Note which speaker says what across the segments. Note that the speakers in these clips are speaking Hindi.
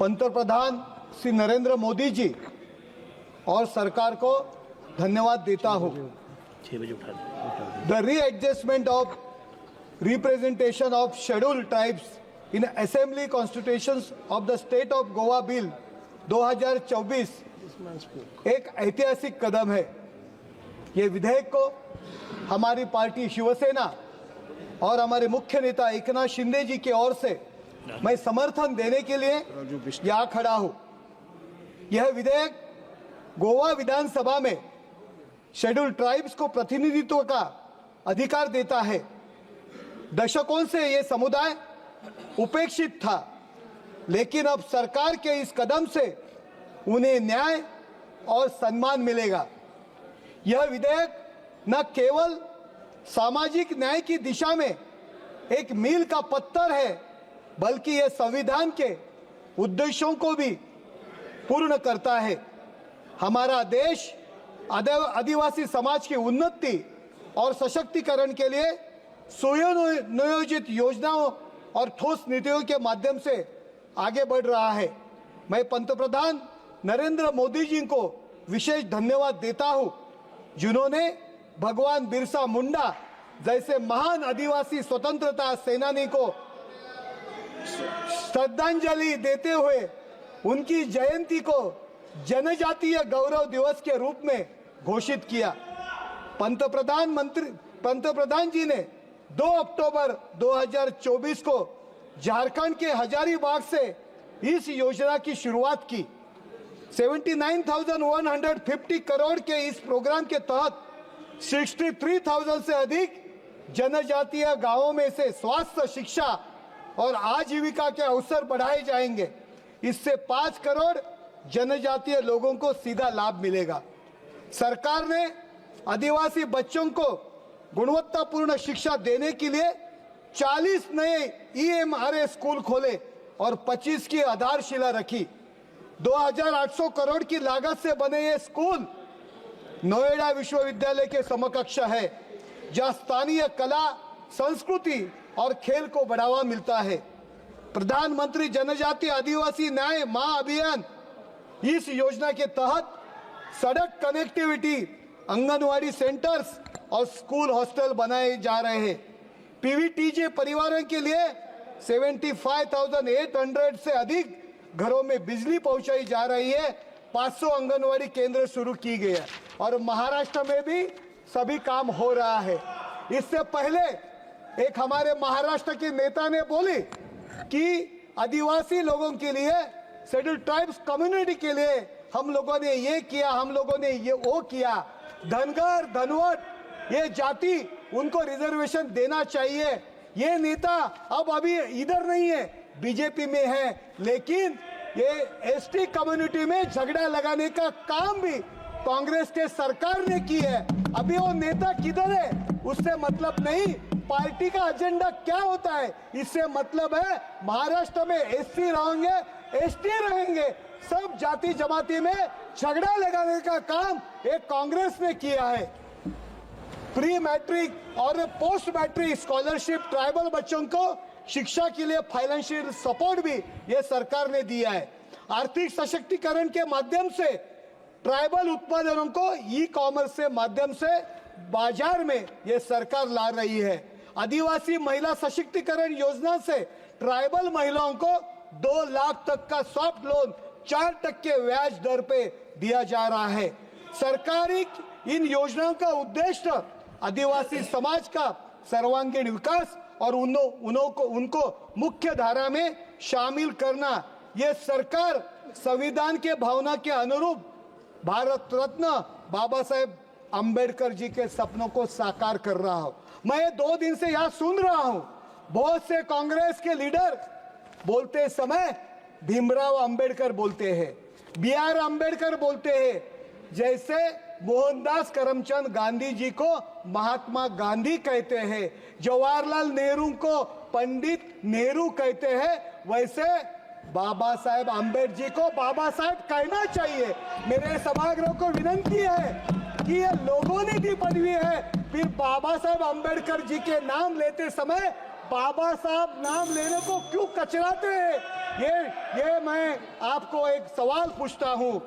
Speaker 1: पंतप्रधान श्री नरेंद्र मोदी जी और सरकार को धन्यवाद देता हूं। The readjustment of representation of scheduled tribes in assembly constitutions of the state of Goa bill 2024 एक ऐतिहासिक कदम है। ये विधेयक को हमारी पार्टी शिवसेना और हमारे मुख्य नेता एकनाथ शिंदे जी की ओर से मैं समर्थन देने के लिए यहाँ खड़ा हूँ। यह विधेयक गोवा विधानसभा में शेड्यूल्ड ट्राइब्स को प्रतिनिधित्व का अधिकार देता है। दशकों से ये समुदाय उपेक्षित था, लेकिन अब सरकार के इस कदम से उन्हें न्याय और सम्मान मिलेगा। यह विधेयक न केवल सामाजिक न्याय की दिशा में एक मील का पत्थर है, बल्कि यह संविधान के उद्देश्यों को भी पूर्ण करता है। हमारा देश आदिवासी समाज की उन्नति और सशक्तिकरण के लिए सुनियोजित योजनाओं और ठोस नीतियों के माध्यम से आगे बढ़ रहा है। मैं पंतप्रधान नरेंद्र मोदी जी को विशेष धन्यवाद देता हूं, जिन्होंने भगवान बिरसा मुंडा जैसे महान आदिवासी स्वतंत्रता सेनानी को श्रद्धांजलि देते हुए उनकी जयंती को जनजातीय गौरव दिवस के रूप में घोषित किया। पंतप्रधान जी ने 2 अक्टूबर 2024 को झारखंड के हजारीबाग से इस योजना की शुरुआत की। 79,150 करोड़ के इस प्रोग्राम के तहत 63,000 से अधिक जनजातीय गांवों में से स्वास्थ्य, शिक्षा और आजीविका के अवसर बढ़ाए जाएंगे। इससे 5 करोड़ जनजातीय लोगों को सीधा लाभ मिलेगा। सरकार ने आदिवासी बच्चों को गुणवत्तापूर्ण शिक्षा देने के लिए 40 नए EMRA स्कूल खोले और 25 की आधारशिला रखी। 2,800 करोड़ की लागत से बने ये स्कूल नोएडा विश्वविद्यालय के समकक्ष है, जहां स्थानीय कला, संस्कृति और खेल को बढ़ावा मिलता है। प्रधानमंत्री जनजातीय आदिवासी न्याय महाअभियान इस योजना के तहत सड़क कनेक्टिविटी, आंगनवाड़ी सेंटर्स और स्कूल हॉस्टल बनाए जा रहे हैं। PVTJ परिवारों के लिए 75,800 से अधिक घरों में बिजली पहुंचाई जा रही है। 500 आंगनवाड़ी केंद्र शुरू की गई है और महाराष्ट्र में भी सभी काम हो रहा है। इससे पहले एक हमारे महाराष्ट्र के नेता ने बोली कि आदिवासी लोगों के लिए, शेड्यूल्ड ट्राइब्स कम्युनिटी के लिए हम लोगों ने ये किया, हम लोगों ने ये वो किया। धनगर, धनवट, ये जाति, उनको रिजर्वेशन देना चाहिए। ये नेता अब अभी इधर नहीं है, बीजेपी में है, लेकिन ये ST कम्युनिटी में झगड़ा लगाने का काम भी कांग्रेस के सरकार ने की है। अभी वो नेता किधर है उससे मतलब नहीं, पार्टी का एजेंडा क्या होता है इससे मतलब है। महाराष्ट्र में SC रहेंगे, ST रहेंगे, सब जाति जमाती में झगड़ा लगाने का काम एक कांग्रेस ने किया है। प्री मैट्रिक और पोस्ट मैट्रिक स्कॉलरशिप ट्राइबल बच्चों को शिक्षा के लिए फाइनेंशियल सपोर्ट भी ये सरकार ने दिया है। आर्थिक सशक्तिकरण के माध्यम से ट्राइबल उत्पादनों को ई-कॉमर्स से माध्यम से बाजार में ये सरकार ला रही है। आदिवासी महिला सशक्तिकरण योजना से ट्राइबल महिलाओं को 2 लाख तक का सॉफ्ट लोन 4% ब्याज दर पे दिया जा रहा है। सरकारी इन योजनाओं का उद्देश्य आदिवासी समाज का सर्वांगीण विकास और उनको मुख्य धारा में शामिल करना। ये सरकार संविधान के भावना के अनुरूप भारत रत्न बाबा साहेब अंबेडकर जी के सपनों को साकार कर रहा हूं। मैं 2 दिन से यहाँ सुन रहा हूं, बहुत से कांग्रेस के लीडर बोलते समय भीमराव अंबेडकर बोलते हैं, BR अंबेडकर बोलते हैं, जैसे मोहनदास करमचंद गांधी जी को महात्मा गांधी कहते हैं, जवाहरलाल नेहरू को पंडित नेहरू कहते हैं, वैसे बाबा साहेब अम्बेडकर जी को बाबा साहेब कहना चाहिए। मेरे सभागृह को विनंती है कि ये लोगों ने दी पदवी है, फिर बाबा साहेब अम्बेडकर जी के नाम लेते समय बाबा साहब नाम लेने को क्यों कचराते हैं? ये मैं आपको एक सवाल पूछता हूं।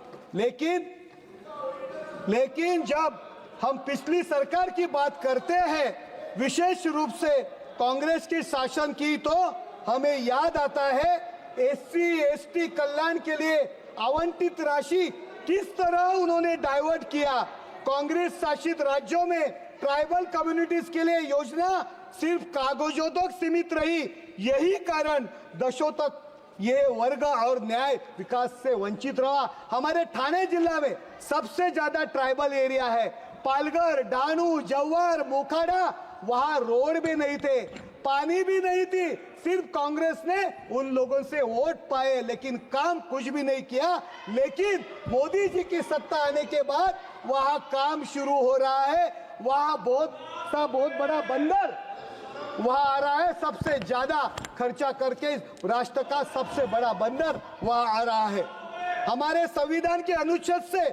Speaker 1: लेकिन जब हम पिछली सरकार की बात करते हैं, विशेष रूप से कांग्रेस की शासन की, तो हमें याद आता है एससी एसटी कल्याण के लिए आवंटित राशि किस तरह उन्होंने डाइवर्ट किया। कांग्रेस शासित राज्यों में ट्राइबल कम्युनिटीज के लिए योजना सिर्फ कागजों तक सीमित रही। यही कारण दशकों तक ये वर्ग और न्याय विकास से वंचित रहा। हमारे ठाणे जिला में सबसे ज्यादा ट्राइबल एरिया है। पालघर, डानू, जव्हार, मोखाडा, वहां रोड भी नहीं थे, पानी भी नहीं थी। सिर्फ कांग्रेस ने उन लोगों से वोट पाए, लेकिन काम कुछ भी नहीं किया। लेकिन मोदी जी की सत्ता आने के बाद वहां काम शुरू हो रहा है। वहां बहुत बड़ा बंदर वहां आ रहा है, सबसे ज्यादा खर्चा करके राष्ट्र का सबसे बड़ा बंदर वहां आ रहा है। हमारे संविधान के अनुच्छेद से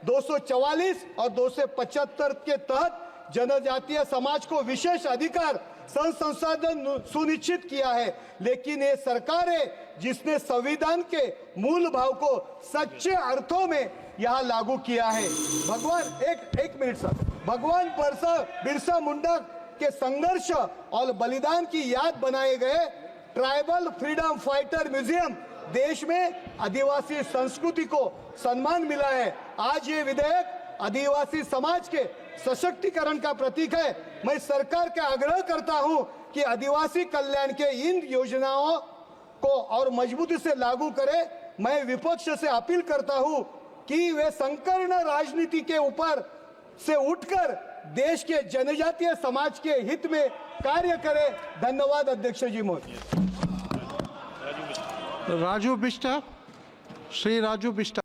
Speaker 1: 244 और 275 के तहत जनजातीय समाज को विशेष अधिकार संसाधन सुनिश्चित किया है। लेकिन ये सरकार है जिसने संविधान के मूल भाव को सच्चे अर्थों में यहाँ लागू किया है। एक मिनट सर, भगवान बिरसा मुंडा के संघर्ष और बलिदान की याद बनाए गए ट्राइबल फ्रीडम फाइटर म्यूजियम देश में आदिवासी संस्कृति को सम्मान मिला है। आज ये विधेयक आदिवासी समाज के सशक्तिकरण का प्रतीक है। मैं सरकार का आग्रह करता हूं कि आदिवासी कल्याण के इन योजनाओं को और मजबूती से लागू करें। मैं विपक्ष से अपील करता हूं कि वे संकीर्ण राजनीति के ऊपर से उठकर देश के जनजातीय समाज के हित में कार्य करें। धन्यवाद अध्यक्ष जी महोदय।
Speaker 2: राजू बिष्ट, श्री राजू बिष्ट।